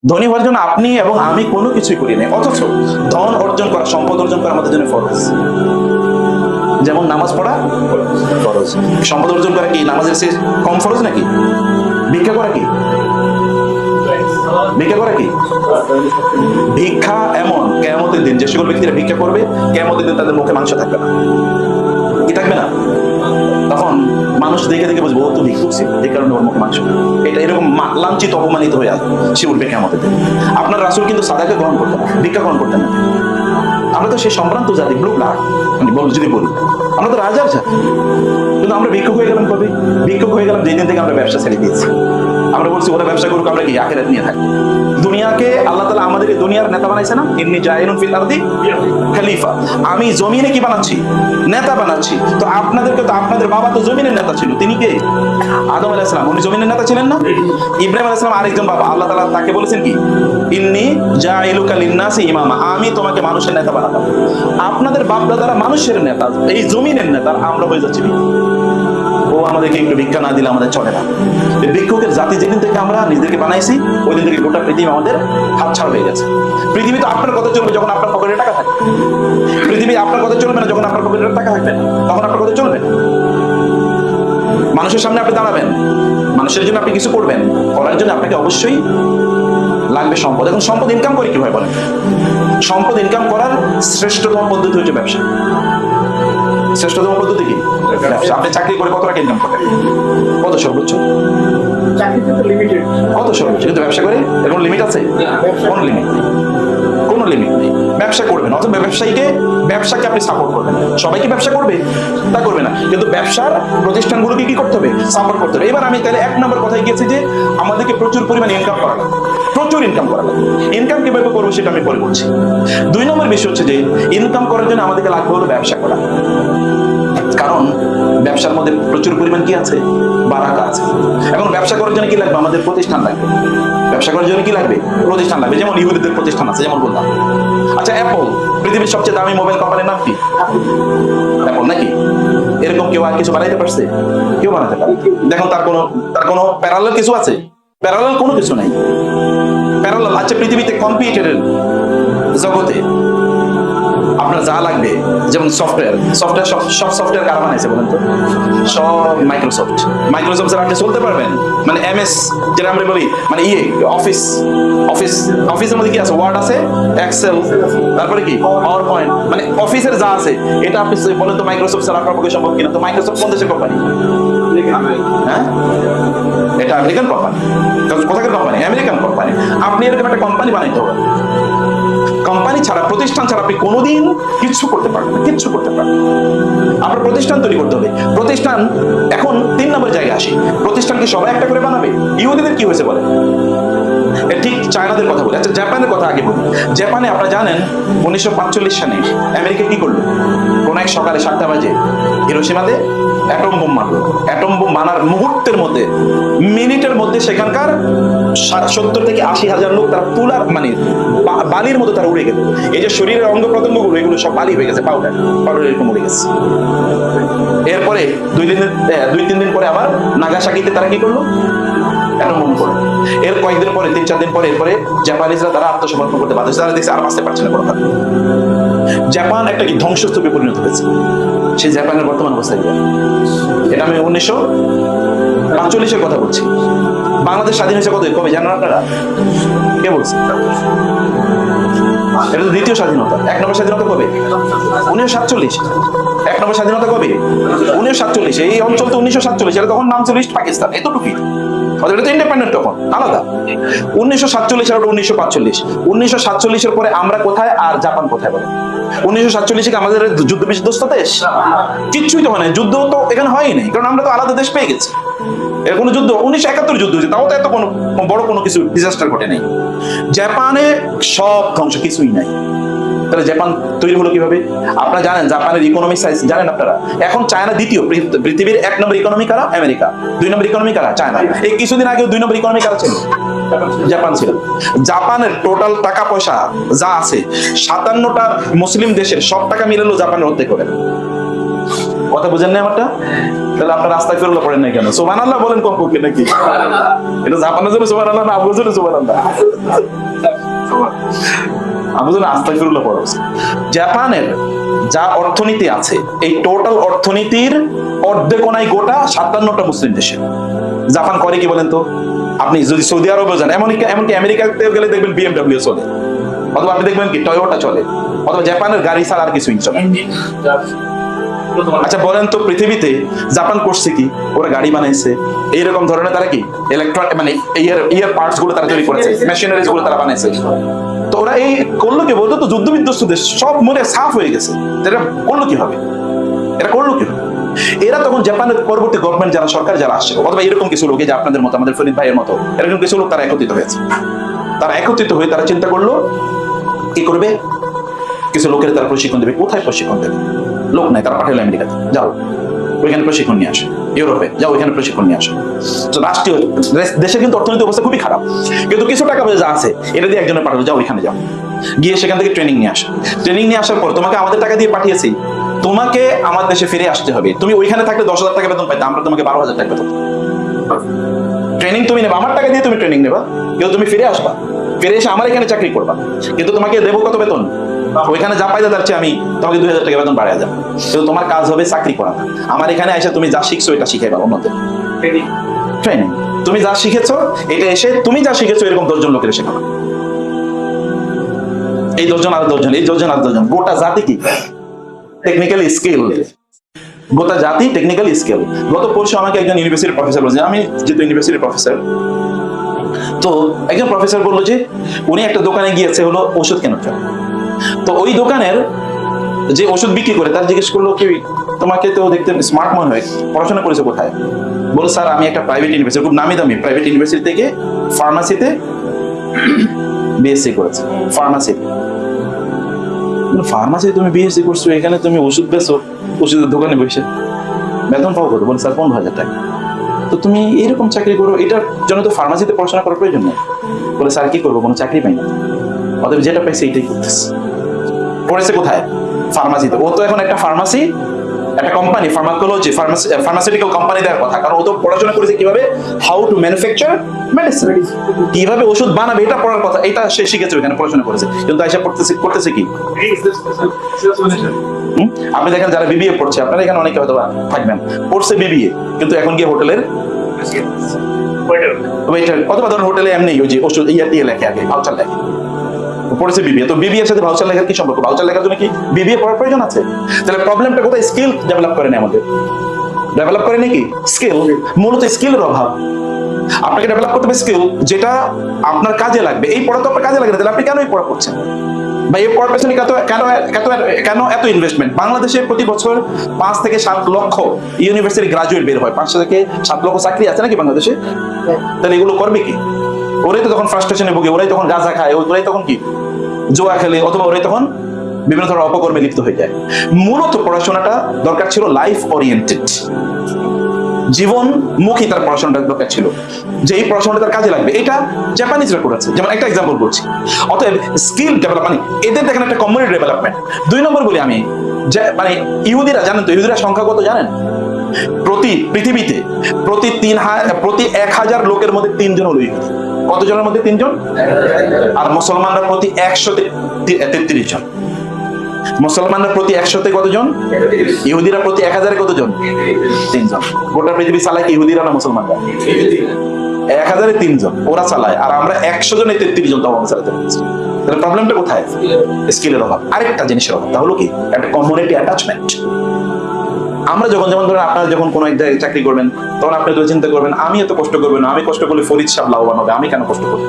ধনী হওয়ার জন্য আপনি এবং আমি কোনো কিছুই করি নাই, অথচ ধন অর্জন করা, সম্পদ অর্জন করা আমাদের জন্য ফরজ। যেমন নামাজ পড়া ফরজ, সম্পদ অর্জন করা কি নামাজের চেয়ে কম ফরজ নাকি? ভিক্ষা করা কি? ভিক্ষা করা কি? ভিক্ষা এমন কিয়ামতের দিন যে সকল ব্যক্তিরা ভিক্ষা করবে, কিয়ামতের দিন তাদের মুখে মাংস থাকবে না। কি থাকবে না? তখন মানুষ দেখে দেখে বুঝবো ও তো ভিক্ষুক ছিল, এই কারণে ওর মুখে মাংস। এটা এরকম লাঞ্ছিত অপমানিত হয়ে আসবে, সে উঠবে কিয়ামতের দিন। আপনার রাসূল কিন্তু সাদাকে গ্রহণ করতেন না, ভিক্ষা গ্রহণ করতেন না। আমরা তো সেই সম্ভ্রান্ত জাতি, ব্লু ব্লাড যদি বলি, আমরা তো রাজার জাতি, কিন্তু আমরা ভিক্ষুক হয়ে গেলাম কবে? ভিক্ষুক হয়ে গেলাম যেদিন থেকে আমরা ব্যবসা ছেড়ে দিয়েছি। আমরা বলছি ওরা ব্যবসা করুক, আমরা কি আখিরাত নিয়ে থাকবো। দুনিয়াকে আল্লাহ তাআলা আমাদের দুনিয়ার নেতা বানাইছে না, ইন্নী জাইলুন ফিল আরদি খলিফা, আমি জমিনে কি বানাচ্ছি? নেতা বানাচ্ছি। তো আপনাদেরকে তো, আপনাদের বাবা তো জমিনের নেতা ছিল, তিনি কে? আদম আলাইহিস সালাম, উনি জমিনের নেতা ছিলেন না? ইব্রাহিম আলাইহিস সালাম আরেকজন বাবা, আল্লাহ তাআলা তাকে বলেছেন কি, ইন্নী জাইলুকা লিন-নাসি ইমামা, আমি তোমাকে মানুষের নেতা বানাবো। আপনাদের বাপ দাদারা মানুষের নেতা, এই জমিনের নেতা, আমরা হয়ে যাচ্ছি। ও আমাদেরকে একটু ভিক্ষা না দিলে আমাদের চলে না। ভিক্ষুকের জাতি যেদিন থেকে আমরা নিজেদেরকে বানাইছি, ওই দিন থেকে গোটা পৃথিবী আমাদের হাতছাড়া হয়ে গেছে। পৃথিবী তো আপনার কথা চলবে যখন আপনার পকেটে টাকা থাকবে, পৃথিবী আপনার কথা চলবে না যখন আপনার পকেটে টাকা থাকবে না, তখন আপনার কথা চলবে না। মানুষের সামনে আপনি দাঁড়াবেন, মানুষের জন্য আপনি কিছু করবেন, করার জন্য আপনাকে অবশ্যই লাগবে সম্পদ। এখন সম্পদ ইনকাম করে কিভাবে বলেন? সম্পদ ইনকাম করার শ্রেষ্ঠতম পদ্ধতি হচ্ছে ব্যবসা। শ্রেষ্ঠতম পদ্ধতি কি? ব্যবসা। আপনি চাকরি করে কত টাকা ইনকাম করেন? কত সর্বোচ্চ? কত সর্বোচ্চ? কিন্তু ব্যবসা করে এর কোনো লিমিট আছে? কোন লিমিট নেই, কোনো লিমিট নেই। ব্যবসা করবেন, অথবা ব্যবসাকে আপনি সাপোর্ট করবেন। সবাইকে ব্যবসা করবে তা করবে না, কিন্তু ব্যবসার প্রতিষ্ঠানগুলোকে কি করতে হবে? সাপোর্ট করতে হবে। এবার আমি তাহলে এক নম্বর কথায় গিয়েছি যে আমাদেরকে প্রচুর পরিমাণে ইনকাম করা লাগবে, প্রচুর ইনকাম করা লাগবে। ইনকাম কিভাবে করবো সেটা আমি পরে বলছি। দুই নম্বর বিষয় হচ্ছে যে ইনকাম করার জন্য আমাদেরকে লাগবে হলো ব্যবসা করা। কারণ ব্যবসার মধ্যে প্রচুর পরিমাণ কি আছে? বারাকা আছে। এখন ব্যবসা করার জন্য কি লাগবে? আমাদের প্রতিষ্ঠান লাগবে। ব্যবসা করার জন্য কি লাগবে? প্রতিষ্ঠান লাগবে। যেমন ইহুদিদের প্রতিষ্ঠান আছে, যেমন বললাম। আচ্ছা, অ্যাপল পৃথিবীর সবচেয়ে দামি মোবাইল কোম্পানির নাম কি? অ্যাপল নাকি? এরকম কেউ আর কিছু বানাইতে পারছে? কেউ বানাতে পারে? দেখুন তার কোনো প্যারালাল কিছু আছে? প্যারালাল কোনো কিছু নাই। প্যারালাল আচ্ছা, পৃথিবীতে কম্পিউটারের জগতে আপনার যা লাগবে, যেমন সফটওয়্যার সব সফটওয়্যার কারা বানাইছে বলেন তো? সব মাইক্রোসফট ছাড়া আপনি চলতে পারবেন? মানে এমএস যেটা আমরা বলি, মানে অফিসের মধ্যে কি আছে? ওয়ার্ড আছে, এক্সেল, তারপরে কি পাওয়ার পয়েন্ট, মানে অফিসের যা আছে এটা আপনি বলেন তো মাইক্রোসফট ছাড়া আপনার পক্ষে সম্ভব কিনা? তো মাইক্রোসফট কোন দেশের কোম্পানি? হ্যাঁ, এটা আমেরিকান কোম্পানি। কোথাকার কোম্পানি? American company. আপনি এরকম একটা কোম্পানি বানাইতে হবে। কোম্পানি ছাড়া, প্রতিষ্ঠান ছাড়া আপনি কোনোদিন কিচ্ছু করতে পারবেন না, কিচ্ছু করতে পারবেন। আপনার প্রতিষ্ঠান তৈরি করতে হবে। প্রতিষ্ঠান এখন 3 নম্বর জায়গায় আসি। প্রতিষ্ঠান কি সবাই একটা করে বানাবে? ইহুদিদের কি হয়েছে বলে? ঠিক চায়নাদের কথা বলি। আচ্ছা, জাপানের কথা আগে বলি। জাপানে আপনারা জানেন 1945 সালে আমেরিকা কি করলো? কোন এক সকালে 7টা বাজে হিরোশিমাতে অ্যাটম বোম মারলো। অ্যাটম বোম মারার মুহূর্তের মধ্যে, মিনিটের মধ্যে সেখানকার 70 থেকে 80 হাজার লোক তারা তুলার মানে বালির মতো তারা উড়ে গেল। এই যে শরীরের অঙ্গ প্রত্যঙ্গগুলো, এগুলো সব বালি হয়ে গেছে, পাউডার এরকম উড়ে গেছে। এরপরে 2-3 দিন পরে আবার নাগাসাকিতে তারা কি করলো? অ্যাটম বোম করলো। এর কয়েকদিন পরে, 3-4 দিন পরে, এরপরে জাপানিজরা তারা আত্মসমর্পণ করতে বাধ্য হয়েছে। তারা দেখছে আর বাঁচতে পারছে না কোনো। জাপান একটা কি ধ্বংসস্তূপে পরিণত হয়েছে। সেই জাপানের বর্তমান অবস্থা কি? এটা আমি 1945-এর কথা বলছি। বাংলাদেশ স্বাধীন হয়েছে কবে জানেন আপনারা? কে বলছে? এটা তো দ্বিতীয় স্বাধীনতা। 1 নম্বর স্বাধীনতা কবে? 1947। 1 নম্বর স্বাধীনতা কবে? 1947। এই অঞ্চল তো 1947, এটা তখন নাম ছিল ইস্ট পাকিস্তান, এতটুকুই। এটা তো ইন্ডিপেন্ডেন্ট, তখন আলাদা। 1947 আর 1945। 1947-এর পরে আমরা কোথায় আর জাপান কোথায় বলে? 1947-এ আমাদের যুদ্ধ বিধ্বস্ত দেশ? কিচ্ছুই তো হয় না, যুদ্ধ তো এখানে হয়ই নাই, কারণ আমরা তো আলাদা দেশ পেয়ে গেছি। এর কোনো যুদ্ধ 1971 যুদ্ধ হয়েছে, তাও তো এত কোনো বড় কোনো কিছু ডিজাস্টার ঘটে নাই। জাপানে সব ধ্বংস, কিছুই নাই। তাহলে জাপান তৈরি হলো কিভাবে? আপনারা জানেন জাপানের ইকোনমিক সাইজ জানেন আপনারা? এখন চায়না দ্বিতীয়, পৃথিবীর 1 নম্বর ইকোনমি কারা? আমেরিকা। 2 নম্বর ইকোনমি কারা? চায়না। এই কিছুদিন আগেও 2 নম্বর ইকোনমি কারা ছিল? জাপান ছিল। জাপানের টোটাল টাকা পয়সা যা আছে 57টা মুসলিম দেশের সব টাকা মিলালো জাপানের অর্ধেক করে। কথা বুঝেন না আমারটা? তাহলে আপনার রাস্তায় ফেরুল্লাহ পড়েন না কেন? সুবহানাল্লাহ বলেন কমপক্ষে নাকি? এটা জাপানের জন্য সুবহানাল্লাহ না আপনার জন্য সুবহানাল্লাহ? আমার জন্য আস্তাগফিরুল্লাহ পড়া উচিত। জাপানের যা অর্থনীতি আছে, এই টোটাল অর্থনীতির অর্ধেকোনাই গোটা 57টা মুসলিম দেশে। জাপান করে কি বলেন তো? আপনি যদি সৌদি আরবেও যান, এমনকি আমেরিকাতে গেলে দেখবেন BMW চলে, অথবা আপনি দেখবেন কি টয়োটা চলে, অথবা জাপানের গাড়ি ছাড়া আর কিছুই চলে। আচ্ছা বলেন তো, পৃথিবীতে জাপান করছে কি? ওরা গাড়ি বানাইছে, এইরকম ধরনের তারা কি ইলেকট্রনিক মানে ইয়ার পার্টস গুলো তারা তৈরি করেছে, মেশিনারিজ গুলো তারা বানাইছে। তো ওরা এই করলো কি? বলতো তো যুদ্ধ বিধ্বস্ত দেশ, সব মনে সাফ হয়ে গেছে, এটা করলো কি হবে? এটা করলো কি হবে? এরা তখন জাপানের পরবর্তী গভর্নমেন্ট যারা, সরকার যারা আসছে, অথবা এরকম কিছু লোক, যে আপনাদের মতো, আমাদের ফরিদ ভাইয়ের মতো এরকম কিছু লোক, তারা একত্রিত হয়েছে। তারা একত্রিত হয়ে তারা চিন্তা করলো কি করবে? কিছু লোকের তারা প্রশিক্ষণ দেবে। কোথায় প্রশিক্ষণ দেবে? লোক নাই, তারা পাঠালো আমেরিকাতে, যাও ওইখানে প্রশিক্ষণ নিয়ে আসে। ইউরোপে যাও, ওইখানে প্রশিক্ষণ নিয়ে আসে। তো রাষ্ট্রীয় দেশে কিন্তু অর্থনৈতিক অবস্থা খুবই খারাপ, কিন্তু কিছু টাকা পয়সা আছে, এটা দিয়ে একজনের পাঠালো, যাও ওইখানে যাও, গিয়ে সেখান থেকে ট্রেনিং নিয়ে আসে। ট্রেনিং নিয়ে আসার পর তোমাকে আমাদের টাকা দিয়ে পাঠিয়েছি, তোমাকে আমার দেশে ফিরে আসতে হবে। তুমি ওইখানে থাকলে 10,000 টাকা বেতন পাইতে, আমরা তোমাকে 12,000 টাকা বেতন। ট্রেনিং তুমি নেবা, আমার টাকা দিয়ে তুমি ট্রেনিং নেবা, কিন্তু তুমি ফিরে আসবা, ফিরে এসে আমার এখানে চাকরি করবা, কিন্তু তোমাকে দেবো কত বেতন? ওইখানে যা পাইতে যাচ্ছে আমি তোমাকে 2,000 টাকা বেতন বাড়িয়ে যাবো, কিন্তু তোমার কাজ হবে চাকরি করা। আমার এখানে এসে তুমি যা শিখছো এটা শিখাইবা অন্যদের। ট্রেনিং, তুমি যা শিখেছো এটা এসে তুমি যা শিখেছো এরকম 10 জন লোকের শেখাবা। এই 10 জন আর 10 জন, এই 10 জন আর 10 জন, গোটা জাতি কি টেকনিক্যালি স্কিল, গোটা জাতি টেকনিক্যালি স্কিল। গত পরশু আমাকে একজন ইউনিভার্সিটির প্রফেসর বলছে, আমি যেহেতু ইউনিভার্সিটির প্রফেসর, তো একজন প্রফেসর বললো যে উনি একটা দোকানে গিয়েছে হলো ওষুধ কেনার জন্য। তো ওই দোকানের যে ওষুধ বিক্রি করে তার জিজ্ঞেস করলো কি, তোমাকে তো দেখতে স্মার্ট মনে হয়, পড়াশোনা করেছে কোথায়? বলো স্যার আমি একটা প্রাইভেট ইউনিভার্সিটি, খুব নামি দামি প্রাইভেট ইউনিভার্সিটি থেকে ফার্মাসিতে বিএসসি করেছে। ফার্মাসি তুমি বিএসসি করছো, এখানে তুমি ওষুধ বেচো, ওষুধের দোকানে বসে বেতন পাও কত? বলে স্যার 15,000 টাকা। তো তুমি এরকম চাকরি করো, এটার জন্য তো ফার্মাসিতে পড়াশোনা করার প্রয়োজন নেই। বলে স্যার কি করবো, কোনো চাকরি পাই না, অতএব যেটা পাইছে এটাই করতেছে। পড়েছে কোথায়? ফার্মাসিতে। ও তো এখন একটা ফার্মাসি, একটা কোম্পানি, ফার্মাকোলজি, ফার্মাসিউটিক্যাল কোম্পানি দেওয়ার কথা, কারণ ও তো পড়াশোনা করেছে কিভাবে হাউ টু ম্যানুফ্যাকচার মেডিসিন, কিভাবে ওষুধ বানাবে এটা পড়ার কথা, এটা সে শিখেছে, ওখানে পড়াশোনা করেছে। কিন্তু আইসা করতেছে কি? আপনি দেখেন যারা বিবিএ পড়ছে, আপনারা এখানে অনেকে হয়তো থাকবেন, পড়ছে বিবিএ, কিন্তু এখন গিয়ে হোটেলের ওয়েটার, অথবা ধরুন হোটেলে এমনি ওই যে ওষুধ দিয়ে লেখে, আগে ভাউচার লেখে, পড়েছে বিবিএ। তো বিবিএর সাথে ভাউচার লেখার কি সম্পর্ক? ভাউচার লেখার জন্য কি বিবিএ পড়ার প্রয়োজন আছে? তাহলে প্রবলেমটা কোথায়? স্কিল ডেভেলপ করে না, আমাদের ডেভেলপ করে নাকি স্কিল, মূলত স্কিলের অভাব। আপনাকে ডেভেলপ করতে হবে স্কিল, যেটা আপনার কাজে লাগবে। এই পড়া তো আপনার কাজে লাগে না, তাহলে আপনি কেন এই পড়া করছেন? বা এই পড়ার পেছনে কেন এত ইনভেস্টমেন্ট? বাংলাদেশে প্রতি বছর 5 থেকে 7 লক্ষ ইউনিভার্সিটি গ্রাজুয়েট বের হয়, 5 থেকে 7 লক্ষ চাকরি আছে নাকি বাংলাদেশে? তাহলে এগুলো করবে কি? ওরাই তো তখন ফ্রাস্ট্রেশনে ভোগে, ওরাই তখন গাঁজা খায়, ওরাই তখন কি জোয়া খেলে, অথবা ওরাই তখন বিভিন্ন ধরনের অপকর্মে লিপ্ত হয়ে যায়। মূলত পড়াশোনাটা দরকার ছিল লাইফ ওরিয়েন্টেড, জীবনমুখী তার পড়াশোনাটা দরকার ছিল, যে এই পড়াশোনাটা তার কাজে লাগবে। এটা জাপানিজরা করেছে, যেমন একটা এক্সাম্পল বলছি। অতএব স্কিল ডেভেলপ মানে এদের দেখেন একটা কমিউনিটি ডেভেলপমেন্ট। 2 নম্বর বলি আমি, মানে ইহুদিরা, জানেন তো ইহুদিরা সংখ্যা কত জানেন? পৃথিবীতে প্রতি 1,000 লোকের মধ্যে 3 জন হলো ইহুদি। কতজনের মধ্যে? 3 জন। আর মুসলমানরা প্রতি 133 জন। মুসলমানরা প্রতি 100-তে কতজন? ইহুদিরা প্রতি 1000-এ কতজন? 3 জন। গোটা পৃথিবী চালায় কি ইহুদিরা না মুসলমানরা? 1000-এ 3 জন ওরা চালায়, আর আমরা 100 জনে 33 জন তখন চালাতে পারছি। তাহলে প্রবলেমটা কোথায়? স্কিলের অভাব। আরেকটা জিনিসের অভাব, তা হলো কি? একটা কমিউনিটি অ্যাটাচমেন্ট। আমরা যখন, যেমন ধরেন আপনারা যখন কোনো এক জায়গায় চাকরি করবেন, তখন আপনি তো চিন্তা করবেন আমি এত কষ্ট করবো না, আমি কষ্ট করলে ফরিদ সাহেব লাভবান হবে, আমি কেন কষ্ট করবো?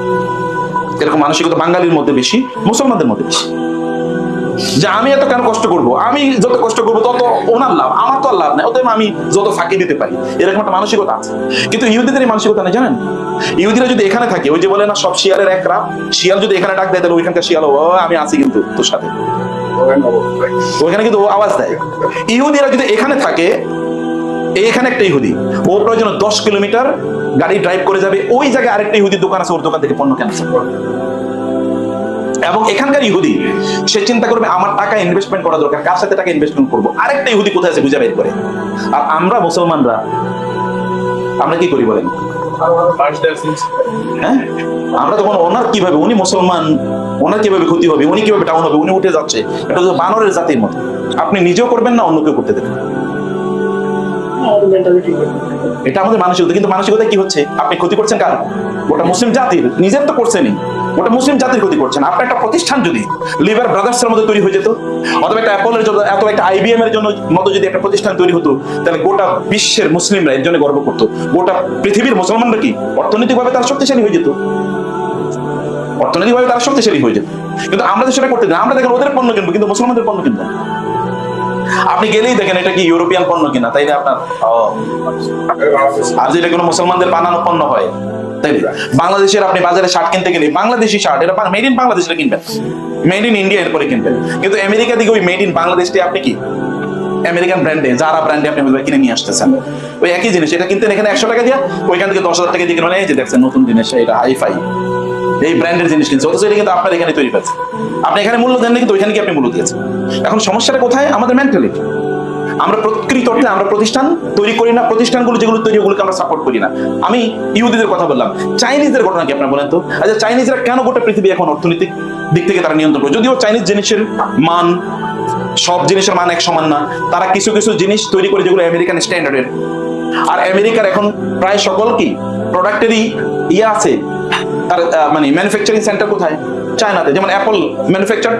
এরকম মানসিকতা বাঙালির মধ্যে বেশি, মুসলমানদের মধ্যে বেশি, যে আমি এত কেন কষ্ট করব, আমি যত কষ্ট করবো তত ওনার লাভ, আমার তো আর লাভ নাই, অতএব আমি যত ফাঁকি দিতে পারি, এরকম একটা মানসিকতা আছে। কিন্তু ইহুদিদের এই মানসিকতা নেই, জানেন? ইহুদিরা যদি এখানে থাকে, ওই যে বলে না সব শিয়ালের এক রাত, শিয়াল যদি এখানে ডাক দেয় তাহলে ওইখানকার শিয়াল আমি আছি কিন্তু তোর সাথে, ওইখানে কিন্তু ও আওয়াজ দেয়। ইহুদিরা যদি এখানে থাকে, এখানে একটা ইহুদি, ও প্রয়োজন 10 কিলোমিটার গাড়ি ড্রাইভ করে যাবে, ওই জায়গায় আরেকটা ইহুদির দোকান আছে, ওর দোকান থেকে পণ্য কেনা। এবং এখানকার ইহুদি সে চিন্তা করবে আমার টাকা ইনভেস্টমেন্ট করা দরকার, কার সাথে টাকা ইনভেস্টমেন্ট করবো, আরেকটা ইহুদি কোথায় আছে খুঁজে বের করে। আর আমরা মুসলমানরা আমরা কি করি বলেন? হ্যাঁ, আমরা তখন ওনার কিভাবে, উনি মুসলমান, ওনার কিভাবে ক্ষতি হবে, উনি কিভাবে ডাউন হবে, উনি উঠে যাচ্ছে, এটা তো বানরের জাতির মতো। আপনি নিজেও করবেন না, অন্য কেউ করতে দেবেন। এটা আমাদের মানসিকতা। কিন্তু মানসিকতা কি হচ্ছে? আপনি ক্ষতি করছেন কার? ওটা মুসলিম জাতির, নিজের তো করছেনই, ওটা মুসলিম জাতির ক্ষতি করছেন। আপনার একটা প্রতিষ্ঠান যদি লিভার ব্রাদার্সের মতো তৈরি হয়ে যেত, অথবা একটা অ্যাপলের জন্য, অথবা একটা IBM এর জন্য মতো যদি একটা প্রতিষ্ঠান তৈরি হতো, তাহলে গোটা বিশ্বের মুসলিমরা এর জন্য গর্ব করতো। গোটা পৃথিবীর মুসলমানরা কি অর্থনৈতিকভাবে তারা শক্তিশালী হয়ে যেত, অর্থনৈতিকভাবে তারা শক্তিশালী হয়ে যেত। কিন্তু আমরা তো সেটা করতে না, আমরা দেখেন ওদের পণ্য কিনবো কিন্তু মুসলমানদের পণ্য কিনবো। আপনি গেলেই দেখেন এটা কি ইউরোপিয়ান পণ্য কিনা, তাই না আপনার? আর যেটা কোনো মুসলমানদের বানানো পণ্য হয়, তাই না? বাংলাদেশের আপনি বাজারে শার্ট কিনতে গেলে বাংলাদেশি শার্ট, এটা মেড ইন বাংলাদেশ কিনবেন, মেড ইন ইন্ডিয়া এরপরে কিনবেন। কিন্তু আমেরিকা দিকে ওই মেড ইন বাংলাদেশটি আপনি কি আমেরিকান ব্র্যান্ডে, যারা ব্র্যান্ডে আপনি কিনে নিয়ে আসতেছেন, ওই একই জিনিস এটা কিনতেন এখানে 100 টাকা দিয়ে, ওইখান থেকে 10,000 টাকা দিয়ে কিনে, এই যে দেখছেন নতুন জিনিস, এটা হাইফাই এই ব্র্যান্ডের জিনিস কিনছে, অথচ এটা কিন্তু আপনার এখানে তৈরি হয়েছে। আপনি এখানে মূল্য দেন না, কিন্তু ওইখানে কি আপনি মূল্য দিয়েছেন। এখন সমস্যাটা কোথায়? আমাদের মেন্টালিটি। আমরা প্রকৃত অর্থে আমরা প্রতিষ্ঠান তৈরি করি না, প্রতিষ্ঠানগুলো যেগুলো তৈরি ওগুলোকে আমরা সাপোর্ট করি না। আমি ইহুদিদের কথা বললাম, চাইনিজদের ঘটনা কি আপনারা বলেন তো? আচ্ছা, চাইনিজরা কেন গোটা পৃথিবী এখন অর্থনৈতিক দিক থেকে তারা নিয়ন্ত্রণ করে? যদিও চাইনিজ জিনিসের মান, সব জিনিসের মান এক সমান না, তারা কিছু কিছু জিনিস তৈরি করে যেগুলো আমেরিকান স্ট্যান্ডার্ডের। আর আমেরিকার এখন প্রায় সকল কি প্রোডাক্টেরই ইয়ে আছে, তার মানে ম্যানুফ্যাকচারিং সেন্টার কোথায়? চায়নাতে। যেমন অ্যাপল ম্যানুফ্যাকচার,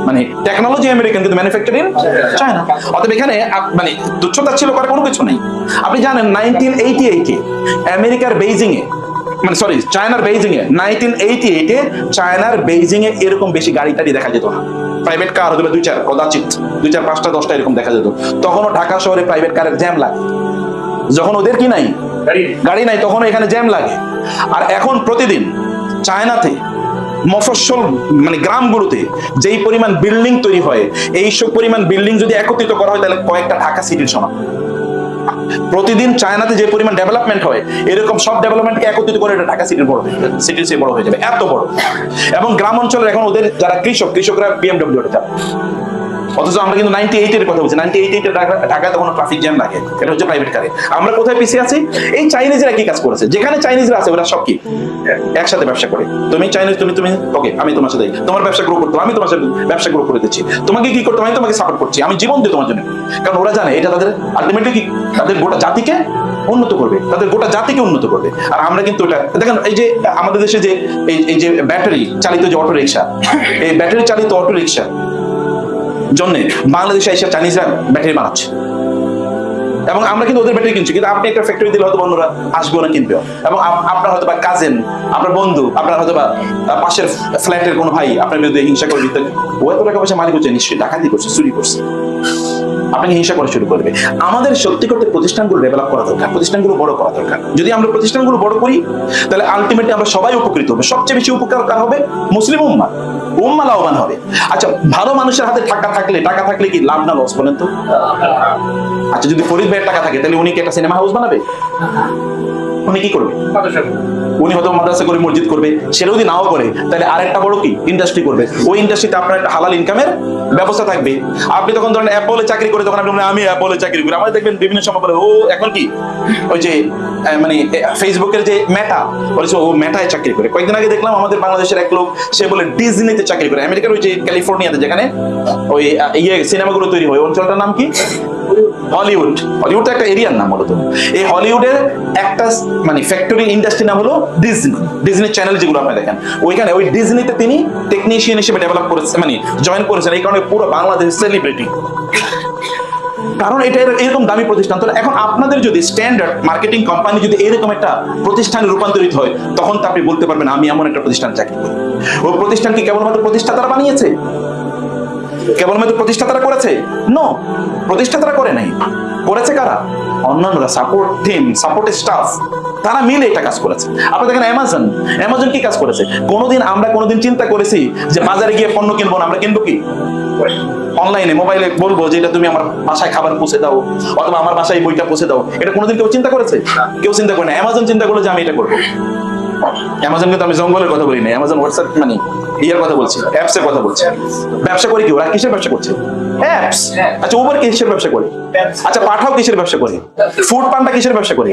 মানে টেকনোলজি আমেরিকান, কিন্তু ম্যানুফ্যাকচারিং চায়না। অতএব এখানে মানে তুচ্ছতাচ্ছিল্য করার কোনো কিছু নেই। আপনি জানেন 1988 আমেরিকার বেইজিং এ, মানে সরি চায়নার বেইজিং এ, 1988 চায়নার বেইজিং এ এরকম বেশি গাড়ি টাড়ি দেখা যেত না। প্রাইভেট কার হয়তো 2-4, কদাচিৎ 2-4, 5টা 10টা এরকম দেখা যেত। তখনও ঢাকা শহরে প্রাইভেট কারের জ্যাম লাগে। যখন ওদের কি নাই, গাড়ি নাই, তখন এখানে জ্যাম লাগে। আর এখন প্রতিদিন চায়নাতে মফস্বল মানে গ্রামগুলোতে যেই পরিমাণ বিল্ডিং তৈরি হয়, এইসব পরিমাণ বিল্ডিং যদি একত্রিত করা হয় তাহলে কয়েকটা ঢাকা সিটির সমান। প্রতিদিন চায়নাতে যে পরিমাণ ডেভেলপমেন্ট হয়, এরকম সব ডেভেলপমেন্টকে একত্রিত করে এটা ঢাকা সিটির বড় হয়ে যাবে, সিটির চেয়ে বড় হয়ে যাবে, এত বড়। এবং গ্রাম অঞ্চলের এখন ওদের যারা কৃষকরা BMW চালায়। অথচ আমরা কিন্তু 98 এর কথা বলছি। 98 ঢাকায় তখন ট্রাফিক জ্যাম লাগে, এটা হচ্ছে প্রাইভেট কারে। আমরা কোথায় পিছিয়ে আছি? এই চাইনিজরা কি কাজ করেছে? যেখানে চাইনিজরা আছে ওরা সব কি একসাথে ব্যবসা করে। তুমি চাইনিজ, তুমি ওকে, আমি তোমার সাথে, তোমার ব্যবসা গ্রো করতে, আমি তোমার সাথে ব্যবসা গ্রো করে দিচ্ছি। তোমাকে কি করতে, আমি তোমাকে সাপোর্ট করছি, আমি জীবন দিই তোমার জন্য। কারণ ওরা জানে এটা তাদের আলটিমেটলি কি, তাদের গোটা জাতিকে উন্নত করবে, তাদের গোটা জাতিকে উন্নত করবে। আর আমরা কিন্তু এটা দেখেন, এই যে আমাদের দেশে যে এই যে ব্যাটারি চালিত যে অটো রিক্সা, এই ব্যাটারি চালিত অটো রিক্সা জন্য বাংলাদেশে এসে চাইনিজরা ব্যাটারি বানাচ্ছে, এবং আমরা কিন্তু ওদের ব্যাটারি কিনছি। কিন্তু আপনি একটা ফ্যাক্টরি দিলে হয়তো অন্যরা আসবেও না, কিনবেও। এবং আপনার হয়তো বা কাজেন, আপনার বন্ধু, আপনার হয়তো বা পাশের ফ্ল্যাটের কোনো ভাই আপনার বিরুদ্ধে হিংসা করে দিতে, ও এত টাকা পয়সা মালিক হচ্ছে, নিশ্চয়ই ডাকাতি করছে, চুরি করছে, আপনাকে হিংসা করা শুরু করবে। আমাদের সত্যি করতে প্রতিষ্ঠানগুলো ডেভেলপ করা দরকার, প্রতিষ্ঠানগুলো বড় করা দরকার। যদি আমরা প্রতিষ্ঠানগুলো বড় করি তাহলে আলটিমেটলি আমরা সবাই উপকৃত হবে। সবচেয়ে বেশি উপকার কার হবে? মুসলিম উম্মাহ লাভবান হবে। আচ্ছা, ভালো মানুষের হাতে টাকা থাকলে কি লাভ না লস বলেন তো? আচ্ছা, যদি ফরিদ ভাইয়ের টাকা থাকে তাহলে উনি কি একটা সিনেমা হাউস বানাবে? উনি কি করবে? উনি হয়তো মাদ্রাসা করে, মসজিদ করবে। সেটা যদি নাও করে তাহলে আরেকটা বড় কি ইন্ডাস্ট্রি করবে। ওই ইন্ডাস্ট্রিতে আপনার একটা হালাল ইনকামের ব্যবস্থা থাকবে। আপনি তখন ধরেন অ্যাপলে চাকরি করে, তখন আপনি আমি অ্যাপলে চাকরি করি, আমাদের দেখবেন বিভিন্ন সময় বলে ও এখন কি ওই যে মানে ফেসবুকের যে মেটা, বলেছে ও মেটায় চাকরি করে। কয়েকদিন আগে দেখলাম আমাদের বাংলাদেশের এক লোক, সে বলে ডিজনিতে চাকরি করে, আমেরিকার ওই যে ক্যালিফোর্নিয়াতে যেখানে ওই সিনেমাগুলো তৈরি হয়, অঞ্চলটার নাম কি? হলিউড। হলিউড তো একটা এরিয়ার নাম মূলত। এই হলিউডের একটা মানে ফ্যাক্টরি ইন্ডাস্ট্রি নাম হলো ডিজনি চ্যানেল যেগুলো আপনি দেখেন, ওইখানে ওই ডিজনিতে তিনি টেকনিশিয়ান হিসেবে ডেভেলপ করেছে, মানে জয়েন করেছেন। এই কারণে পুরো বাংলাদেশ সেলিব্রিটি, কারণ এটা এরকম দামি প্রতিষ্ঠান। তো এখন আপনাদের যদি স্ট্যান্ডার্ড মার্কেটিং কোম্পানি যদি এরকম একটা প্রতিষ্ঠানে রূপান্তরিত হয়, তখন তো আপনি বলতে পারবেন আমি এমন একটা প্রতিষ্ঠান চাকরি করি। ওই প্রতিষ্ঠান কি কেবলমাত্র প্রতিষ্ঠাতারা বানিয়েছে? কেবলমাত্র প্রতিষ্ঠাতারা করেছে? নো, প্রতিষ্ঠাতারা করে নাই। করেছে কারা? অন্যান্যরা, সাপোর্ট টিম, সাপোর্ট স্টাফ, তারা মিলে এটা কাজ করেছে। আপনি দেখেন অ্যামাজন কি কাজ করেছে? আমরা কোনোদিন চিন্তা করেছি যে বাজারে গিয়ে পণ্য কিনবো না? আমরা কিনবো কি অনলাইনে, মোবাইলে বলবো যে এটা তুমি আমার বাসায় খাবার পৌঁছে দাও, অথবা আমার বাসায় বইটা পৌঁছে দাও। এটা কোনোদিন কেউ চিন্তা করেছে? কেউ চিন্তা করে না। অ্যামাজন চিন্তা করলো যে আমি এটা করবো। অ্যামাজন কিন্তু আমি জঙ্গলের কথা বলি না, অ্যামাজন হোয়াটসঅ্যাপ মানে ইয়ের কথা বলছি, অ্যাপস এর কথা বলছি। ব্যবসা করে কি ওরা? কিসের ব্যবসা করছে? অ্যাপস। আচ্ছা উবার কিসের ব্যবসা করে? আচ্ছা পাঠাও কিসের ব্যবসা করে? ফুড পান্ডা কিসের ব্যবসা করে?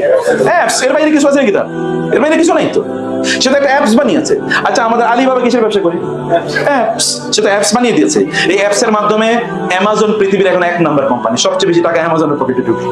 অ্যাপস। এর বাইরে কিছু আছে নাকি তার? এর বাইরে কিছু নাই তো। সে তো একটা অ্যাপস বানিয়েছে। আচ্ছা আমাদের আলিবাবা কিসের ব্যবসা করে? অ্যাপস। সে তো অ্যাপস বানিয়ে দিয়েছে। এই অ্যাপস এর মাধ্যমে অ্যামাজন পৃথিবীর এখন 1 নাম্বার কোম্পানি, সবচেয়ে বেশি টাকা অ্যামাজনের পকেটে ঢুকে।